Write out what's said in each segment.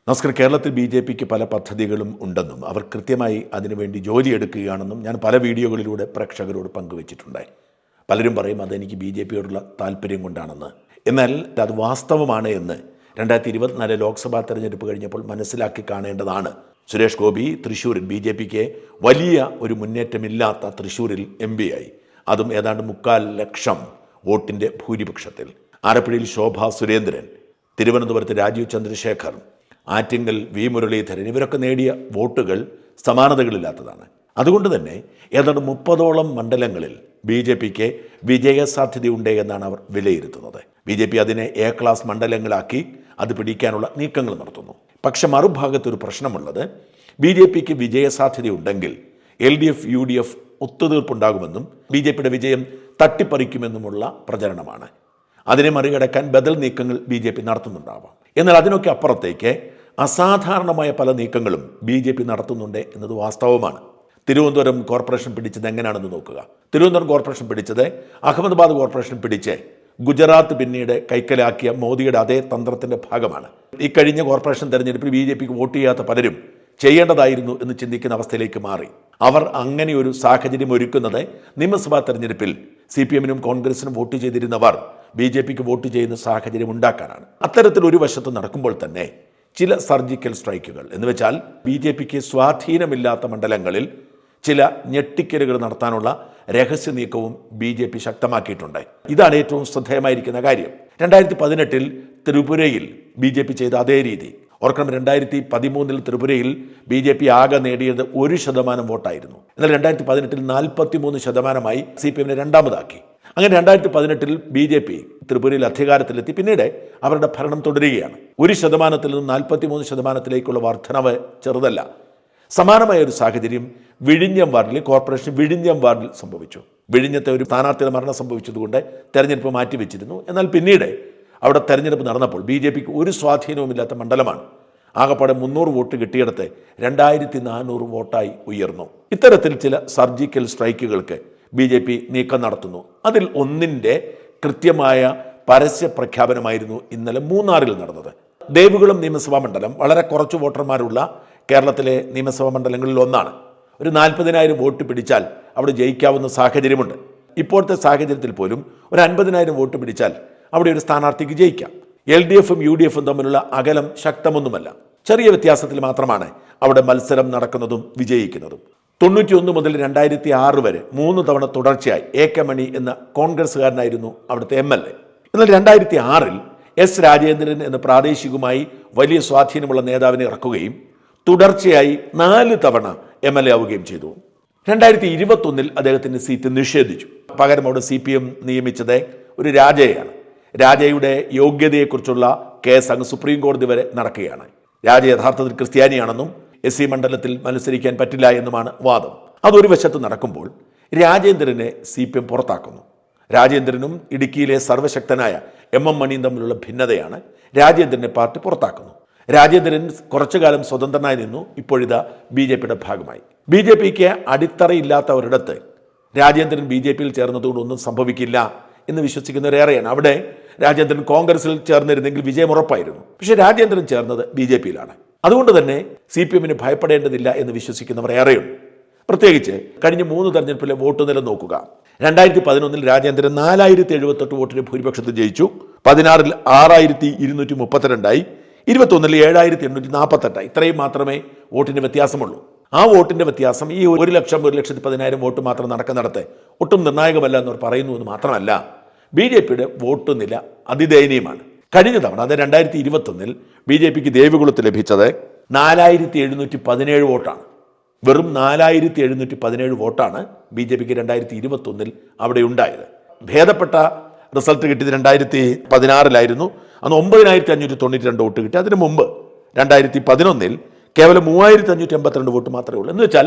നമസ്കാരം. കേരളത്തിൽ BJPക്ക് പല പദ്ധതികളും ഉണ്ടെന്നും അവർ കൃത്യമായി അതിനുവേണ്ടി ജോലിയെടുക്കുകയാണെന്നും ഞാൻ പല വീഡിയോകളിലൂടെ പ്രേക്ഷകരോട് പങ്കുവച്ചിട്ടുണ്ട്. പലരും പറയും അതെനിക്ക് BJPയോടുള്ള താല്പര്യം കൊണ്ടാണെന്ന്. എന്നാൽ അത് വാസ്തവമാണ് എന്ന് 2024 ലോക്സഭാ തെരഞ്ഞെടുപ്പ് കഴിഞ്ഞപ്പോൾ മനസ്സിലാക്കി കാണേണ്ടതാണ്. സുരേഷ് ഗോപി തൃശ്ശൂരിൽ BJPക്ക് വലിയ ഒരു മുന്നേറ്റമില്ലാത്ത തൃശ്ശൂരിൽ MP ആയി. അതും ഏതാണ്ട് 3.25 ലക്ഷം വോട്ടിൻ്റെ ഭൂരിപക്ഷത്തിൽ. ആലപ്പുഴയിൽ ശോഭാ സുരേന്ദ്രൻ, തിരുവനന്തപുരത്ത് രാജീവ് ചന്ദ്രശേഖർ, ആറ്റിങ്ങൽ V മുരളീധരൻ ഇവരൊക്കെ നേടിയ വോട്ടുകൾ സമാനതകളില്ലാത്തതാണ്. അതുകൊണ്ട് തന്നെ ഏതാണ്ട് 30ഓളം മണ്ഡലങ്ങളിൽ BJPക്ക് വിജയസാധ്യതയുണ്ട് എന്നാണ് അവർ വിലയിരുത്തുന്നത്. BJP അതിനെ A ക്ലാസ് മണ്ഡലങ്ങളാക്കി അത് പിടിക്കാനുള്ള നീക്കങ്ങൾ നടത്തുന്നു. പക്ഷെ മറുഭാഗത്തൊരു പ്രശ്നമുള്ളത്, BJPക്ക് വിജയസാധ്യതയുണ്ടെങ്കിൽ LDF UDF ഒത്തുതീർപ്പുണ്ടാകുമെന്നും BJPയുടെ വിജയം തട്ടിപ്പറിക്കുമെന്നുമുള്ള പ്രചരണമാണ്. അതിനെ മറികടക്കാൻ ബദൽ നീക്കങ്ങൾ BJP നടത്തുന്നുണ്ടാവാം. എന്നാൽ അതിനൊക്കെ അപ്പുറത്തേക്ക് അസാധാരണമായ പല നീക്കങ്ങളും BJP നടത്തുന്നുണ്ട് എന്നത് വാസ്തവമാണ്. തിരുവനന്തപുരം കോർപ്പറേഷൻ പിടിച്ചത് എങ്ങനെയാണെന്ന് നോക്കുക. തിരുവനന്തപുരം കോർപ്പറേഷൻ പിടിച്ചത് അഹമ്മദാബാദ് കോർപ്പറേഷൻ പിടിച്ച് ഗുജറാത്ത് പിന്നീട് കൈക്കലാക്കിയ മോദിയുടെ അതേ തന്ത്രത്തിൻ്റെ ഭാഗമാണ്. ഈ കഴിഞ്ഞ കോർപ്പറേഷൻ തെരഞ്ഞെടുപ്പിൽ BJPക്ക് വോട്ട് ചെയ്യാത്ത പലരും ചെയ്യേണ്ടതായിരുന്നു എന്ന് ചിന്തിക്കുന്ന അവസ്ഥയിലേക്ക് മാറി. അവർ അങ്ങനെ ഒരു സാഹചര്യം ഒരുക്കുന്നത് നിയമസഭാ തെരഞ്ഞെടുപ്പിൽ CPMനും കോൺഗ്രസിനും വോട്ട് ചെയ്തിരുന്നവർ BJPക്ക് വോട്ട് ചെയ്യുന്ന സാഹചര്യം ഉണ്ടാക്കാനാണ്. അത്തരത്തിൽ ഒരു വശത്ത് നടക്കുമ്പോൾ തന്നെ ചില സർജിക്കൽ സ്ട്രൈക്കുകൾ എന്ന് വെച്ചാൽ BJPക്ക് സ്വാധീനമില്ലാത്ത മണ്ഡലങ്ങളിൽ ചില ഞെട്ടിക്കലുകൾ നടത്താനുള്ള രഹസ്യ നീക്കവും BJP ശക്തമാക്കിയിട്ടുണ്ട്. ഇതാണ് ഏറ്റവും ശ്രദ്ധേയമായിരിക്കുന്ന കാര്യം. 2018 ത്രിപുരയിൽ BJP ചെയ്ത അതേ രീതി ഓർക്കണം. 2013 ത്രിപുരയിൽ BJP ആകെ നേടിയത് 1% വോട്ടായിരുന്നു. എന്നാൽ 2018 43% CPMനെ രണ്ടാമതാക്കി. അങ്ങനെ 2018 BJP ത്രിപുരയിൽ അധികാരത്തിലെത്തി. പിന്നീട് അവരുടെ ഭരണം തുടരുകയാണ്. 1% നിന്നും 43% വർധനവ് ചെറുതല്ല. സമാനമായ ഒരു സാഹചര്യം വിഴിഞ്ഞം വാർഡിൽ, കോർപ്പറേഷൻ വിഴിഞ്ഞം വാർഡിൽ സംഭവിച്ചു. വിഴിഞ്ഞത്തെ ഒരു സ്ഥാനാർത്ഥിയുടെ മരണം സംഭവിച്ചതുകൊണ്ട് തെരഞ്ഞെടുപ്പ് മാറ്റിവെച്ചിരുന്നു. എന്നാൽ പിന്നീട് അവിടെ തെരഞ്ഞെടുപ്പ് നടന്നപ്പോൾ BJPക്ക് ഒരു സ്വാധീനവുമില്ലാത്ത മണ്ഡലമാണ്. ആകപ്പാടെ 300 വോട്ട് കിട്ടിയിടത്ത് 2400 വോട്ടായി ഉയർന്നു. ഇത്തരത്തിൽ ചില സർജിക്കൽ സ്ട്രൈക്കുകൾക്ക് BJP നീക്കം നടത്തുന്നു. അതിൽ ഒന്നിൻ്റെ കൃത്യമായ പരസ്യ പ്രഖ്യാപനമായിരുന്നു ഇന്നലെ മൂന്നാറിൽ നടന്നത്. ദേവികുളം നിയമസഭാ മണ്ഡലം വളരെ കുറച്ച് വോട്ടർമാരുള്ള കേരളത്തിലെ നിയമസഭാ മണ്ഡലങ്ങളിൽ ഒന്നാണ്. ഒരു 40,000 വോട്ട് പിടിച്ചാൽ അവിടെ ജയിക്കാവുന്ന സാഹചര്യമുണ്ട്. ഇപ്പോഴത്തെ സാഹചര്യത്തിൽ പോലും ഒരു 50,000 വോട്ട് പിടിച്ചാൽ അവിടെ ഒരു സ്ഥാനാർത്ഥിക്ക് ജയിക്കാം. LDFും UDFും തമ്മിലുള്ള അകലം ശക്തമൊന്നുമല്ല. ചെറിയ വ്യത്യാസത്തിൽ മാത്രമാണ് അവിടെ മത്സരം നടക്കുന്നതും വിജയിക്കുന്നതും. 91 മുതൽ 2006 വരെ 3 തവണ തുടർച്ചയായി AK മണി എന്ന കോൺഗ്രസ്സുകാരനായിരുന്നു അവിടുത്തെ MLA. എന്നാൽ 2006 S രാജേന്ദ്രൻ എന്ന പ്രാദേശികമായി വലിയ സ്വാധീനമുള്ള നേതാവിനെ ഇറക്കുകയും തുടർച്ചയായി 4 തവണ MLA ആവുകയും ചെയ്തു. 2021 അദ്ദേഹത്തിൻ്റെ സീറ്റ് നിഷേധിച്ചു. പകരം അവിടെ CPM നിയമിച്ചത് ഒരു രാജയാണ്. രാജയുടെ യോഗ്യതയെക്കുറിച്ചുള്ള കേസ് അങ്ങ് സുപ്രീം കോടതി വരെ നടക്കുകയാണ്. രാജ യഥാർത്ഥത്തിൽ ക്രിസ്ത്യാനിയാണെന്നും SC മണ്ഡലത്തിൽ മത്സരിക്കാൻ പറ്റില്ല എന്നുമാണ് വാദം. അതൊരു വശത്ത് നടക്കുമ്പോൾ രാജേന്ദ്രനെ CPM പുറത്താക്കുന്നു. രാജേന്ദ്രനും ഇടുക്കിയിലെ സർവശക്തനായ MM മണിയും തമ്മിലുള്ള ഭിന്നതയാണ് രാജേന്ദ്രനെ പാർട്ടി പുറത്താക്കുന്നു. രാജേന്ദ്രൻ കുറച്ചു കാലം സ്വതന്ത്രനായി നിന്നു. ഇപ്പോഴിതാ BJPയുടെ ഭാഗമായി. BJPക്ക് അടിത്തറയില്ലാത്ത ഒരിടത്ത് രാജേന്ദ്രൻ BJPയിൽ ചേർന്നതുകൊണ്ട് ഒന്നും സംഭവിക്കില്ല എന്ന് വിശ്വസിക്കുന്നവരേറെയാണ്. അവിടെ രാജേന്ദ്രൻ കോൺഗ്രസിൽ ചേർന്നിരുന്നെങ്കിൽ വിജയം ഉറപ്പായിരുന്നു. പക്ഷേ രാജേന്ദ്രൻ ചേർന്നത് BJPയിലാണ്. അതുകൊണ്ട് തന്നെ CPMന് ഭയപ്പെടേണ്ടതില്ല എന്ന് വിശ്വസിക്കുന്നവർ ഏറെയുണ്ട്. പ്രത്യേകിച്ച് കഴിഞ്ഞ 3 തെരഞ്ഞെടുപ്പിലെ വോട്ട് നില നോക്കുക. 2011 രാജേന്ദ്രൻ 4078 വോട്ടിന് ഭൂരിപക്ഷത്തിൽ ജയിച്ചു. 16 6232 21 7848. ഇത്രയും മാത്രമേ വോട്ടിൻ്റെ വ്യത്യാസമുള്ളൂ. ആ വോട്ടിൻ്റെ വ്യത്യാസം ഈ 1,10,10,000 വോട്ട് മാത്രം നടക്കുന്നിടത്ത് ഒട്ടും നിർണായകമല്ല എന്നവർ പറയുന്നു എന്ന് മാത്രമല്ല, BJPയുടെ വോട്ട് നില അതിദയനീയമാണ്. കഴിഞ്ഞ തവണ അത് 2021 BJPക്ക് ദേവികുളത്ത് ലഭിച്ചത് 4717 വോട്ടാണ്. വെറും 4717 വോട്ടാണ് BJPക്ക് 2021 അവിടെ ഉണ്ടായത്. ഭേദപ്പെട്ട റിസൾട്ട് കിട്ടിയത് 2016 അന്ന് 9592 വോട്ട് കിട്ടി. അതിനു മുമ്പ് 2011 കേവലം 3582 വോട്ട് മാത്രമേ ഉള്ളൂ. എന്ന് വെച്ചാൽ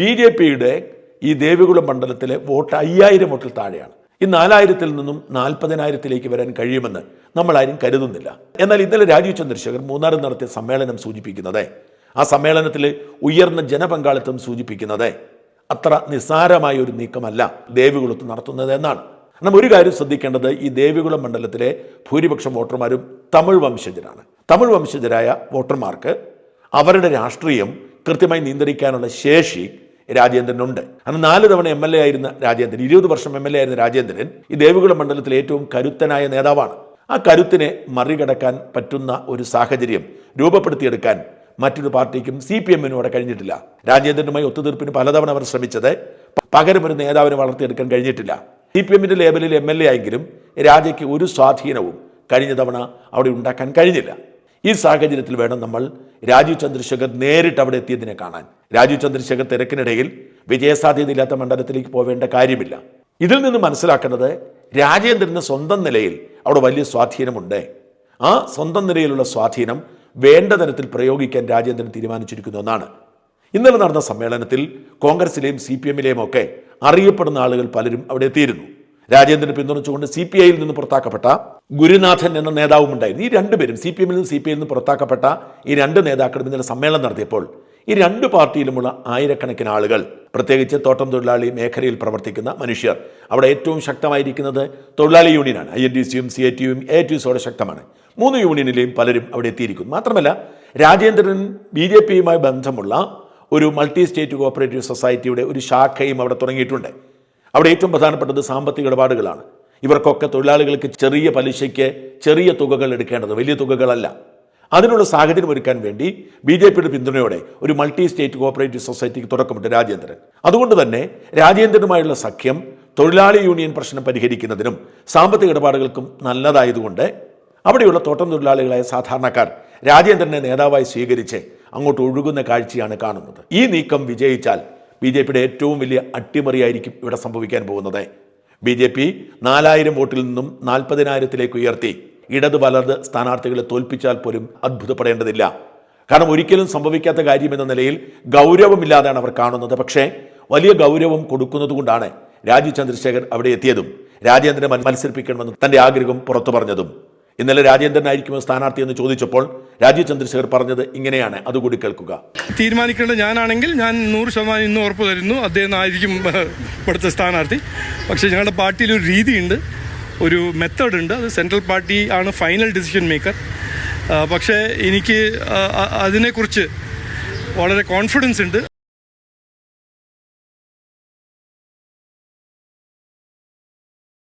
BJPയുടെ ഈ ദേവികുളം മണ്ഡലത്തിലെ വോട്ട് 5000 വോട്ടിൽ താഴെയാണ്. ഈ 4000 നിന്നും 40,000 വരാൻ കഴിയുമെന്ന് നമ്മളാരും കരുതുന്നില്ല. എന്നാൽ ഇന്നലെ രാജീവ് ചന്ദ്രശേഖർ മൂന്നാറിൽ നടത്തിയ സമ്മേളനം സൂചിപ്പിക്കുന്നത്, ആ സമ്മേളനത്തിൽ ഉയർന്ന ജനപങ്കാളിത്തം സൂചിപ്പിക്കുന്നത് അത്ര നിസ്സാരമായ ഒരു നീക്കമല്ല ദേവികുളത്ത് നടത്തുന്നത് എന്നാണ്. കാരണം ഒരു കാര്യം ശ്രദ്ധിക്കേണ്ടത്, ഈ ദേവികുളം മണ്ഡലത്തിലെ ഭൂരിപക്ഷം വോട്ടർമാരും തമിഴ് വംശജരാണ്. തമിഴ് വംശജരായ വോട്ടർമാർക്ക് അവരുടെ രാഷ്ട്രീയം കൃത്യമായി നിയന്ത്രിക്കാനുള്ള ശേഷി രാജേന്ദ്രനുണ്ട്. അന്ന് 4 തവണ MLA ആയിരുന്ന രാജേന്ദ്രൻ, 20 വർഷം MLA ആയിരുന്ന രാജേന്ദ്രൻ ഈ ദേവികുളം മണ്ഡലത്തിലെ ഏറ്റവും കരുത്തനായ നേതാവാണ്. ആ കരുത്തിനെ മറികടക്കാൻ പറ്റുന്ന ഒരു സാഹചര്യം രൂപപ്പെടുത്തിയെടുക്കാൻ മറ്റൊരു പാർട്ടിക്കും CPM-നും അവിടെ കഴിഞ്ഞിട്ടില്ല. രാജേന്ദ്രനുമായി ഒത്തുതീർപ്പിന് പലതവണ അവർ ശ്രമിച്ചത്, പകരം ഒരു നേതാവിനെ വളർത്തിയെടുക്കാൻ കഴിഞ്ഞിട്ടില്ല. CPM-ന്റെ ലേബലിൽ MLA ആയെങ്കിലും രാജയ്ക്ക് ഒരു സ്വാധീനവും കഴിഞ്ഞ തവണ അവിടെ ഉണ്ടാക്കാൻ കഴിഞ്ഞില്ല. ഈ സാഹചര്യത്തിൽ വേണം നമ്മൾ രാജീവ് ചന്ദ്രശേഖർ നേരിട്ട് അവിടെ എത്തിയതിനെ കാണാൻ. രാജീവ് ചന്ദ്രശേഖർ തിരക്കിനിടയിൽ വിജയസാധ്യതയില്ലാത്ത മണ്ഡലത്തിലേക്ക് പോവേണ്ട കാര്യമില്ല. ഇതിൽ നിന്ന് മനസ്സിലാക്കുന്നത് രാജേന്ദ്രന് സ്വന്തം നിലയിൽ അവിടെ വലിയ സ്വാധീനമുണ്ട്. ആ സ്വന്തം നിലയിലുള്ള സ്വാധീനം വേണ്ട തരത്തിൽ പ്രയോഗിക്കാൻ രാജേന്ദ്രൻ തീരുമാനിച്ചിരിക്കുന്ന ഒന്നാണ്. ഇന്നലെ നടന്ന സമ്മേളനത്തിൽ കോൺഗ്രസിലെയും CPM-ലെയും ഒക്കെ അറിയപ്പെടുന്ന ആളുകൾ പലരും അവിടെ എത്തിയിരുന്നു. രാജേന്ദ്രനെ പിന്തുണച്ചുകൊണ്ട് CPI-യിൽ നിന്ന് പുറത്താക്കപ്പെട്ട ഗുരുനാഥൻ എന്ന നേതാവും ഉണ്ടായിരുന്നു. ഈ രണ്ടുപേരും CPM-ൽ നിന്ന് CPI-യിൽ നിന്ന് പുറത്താക്കപ്പെട്ട ഈ 2 നേതാക്കളും ഇന്നലെ സമ്മേളനം നടത്തിയപ്പോൾ ഈ 2 പാർട്ടിയിലുമുള്ള ആയിരക്കണക്കിന് ആളുകൾ, പ്രത്യേകിച്ച് തോട്ടം തൊഴിലാളി മേഖലയിൽ പ്രവർത്തിക്കുന്ന മനുഷ്യർ, അവിടെ ഏറ്റവും ശക്തമായിരിക്കുന്നത് തൊഴിലാളി യൂണിയനാണ്. INTC-യും CITU-യും AITUs ശക്തമാണ്. 3 യൂണിയനിലെയും പലരും അവിടെ എത്തിയിരിക്കുന്നു. മാത്രമല്ല രാജേന്ദ്രൻ BJP-യുമായി ബന്ധമുള്ള ഒരു മൾട്ടി സ്റ്റേറ്റ് കോഓപ്പറേറ്റീവ് സൊസൈറ്റിയുടെ ഒരു ശാഖയും അവിടെ തുടങ്ങിയിട്ടുണ്ട്. അവിടെ ഏറ്റവും പ്രധാനപ്പെട്ടത് സാമ്പത്തിക ഇടപാടുകളാണ്. ഇവർക്കൊക്കെ തൊഴിലാളികൾക്ക് ചെറിയ പലിശയ്ക്ക് ചെറിയ തുകകൾ എടുക്കേണ്ടത്, വലിയ തുകകളല്ല. അതിനുള്ള സാഹചര്യം ഒരുക്കാൻ വേണ്ടി BJP-യുടെ പിന്തുണയോടെ ഒരു മൾട്ടി സ്റ്റേറ്റ് കോഓപ്പറേറ്റീവ് സൊസൈറ്റിക്ക് തുടക്കമിട്ട് രാജേന്ദ്രൻ. അതുകൊണ്ട് തന്നെ രാജേന്ദ്രനുമായുള്ള സഖ്യം തൊഴിലാളി യൂണിയൻ പ്രശ്നം പരിഹരിക്കുന്നതിനും സാമ്പത്തിക ഇടപാടുകൾക്കും നല്ലതായതുകൊണ്ട് അവിടെയുള്ള തോട്ടം തൊഴിലാളികളായ സാധാരണക്കാർ രാജേന്ദ്രനെ നേതാവായി സ്വീകരിച്ച് അങ്ങോട്ട് ഒഴുകുന്ന കാഴ്ചയാണ് കാണുന്നത്. ഈ നീക്കം വിജയിച്ചാൽ BJP-യുടെ ഏറ്റവും വലിയ അട്ടിമറിയായിരിക്കും ഇവിടെ സംഭവിക്കാൻ പോകുന്നത്. BJP 4000 വോട്ടിൽ നിന്നും 40,000-ലേക്ക് ഉയർത്തി ഇടത് വലത് സ്ഥാനാർത്ഥികളെ തോൽപ്പിച്ചാൽ പോലും അത്ഭുതപ്പെടേണ്ടതില്ല. കാരണം ഒരിക്കലും സംഭവിക്കാത്ത കാര്യമെന്ന നിലയിൽ ഗൗരവമില്ലാതെയാണ് അവർ കാണുന്നത്. പക്ഷേ വലിയ ഗൗരവം കൊടുക്കുന്നത് കൊണ്ടാണ് രാജീവ് ചന്ദ്രശേഖർ അവിടെ എത്തിയതും രാജേന്ദ്രനെ മത്സരിപ്പിക്കണമെന്ന് തൻ്റെ ആഗ്രഹം പുറത്തു പറഞ്ഞതും. ഇന്നലെ രാജേന്ദ്രനായിരിക്കുമോ സ്ഥാനാർത്ഥി എന്ന് ചോദിച്ചപ്പോൾ രാജീവ് ചന്ദ്രശേഖർ പറഞ്ഞത് ഇങ്ങനെയാണ്, അതുകൂടി കേൾക്കുക. തീരുമാനിക്കേണ്ടത് ഞാനാണെങ്കിൽ ഞാൻ 100% ഇന്ന് ഉറപ്പ് തരുന്നു അദ്ദേഹം ആയിരിക്കും ഇവിടുത്തെ സ്ഥാനാർത്ഥി. പക്ഷേ ഞങ്ങളുടെ പാർട്ടിയിൽ ഒരു രീതിയുണ്ട്, ഒരു മെത്തേഡ് ഉണ്ട്. അത് സെൻട്രൽ പാർട്ടി ആണ് ഫൈനൽ ഡിസിഷൻ മേക്കർ. പക്ഷേ എനിക്ക് അതിനെക്കുറിച്ച് വളരെ കോൺഫിഡൻസ് ഉണ്ട്.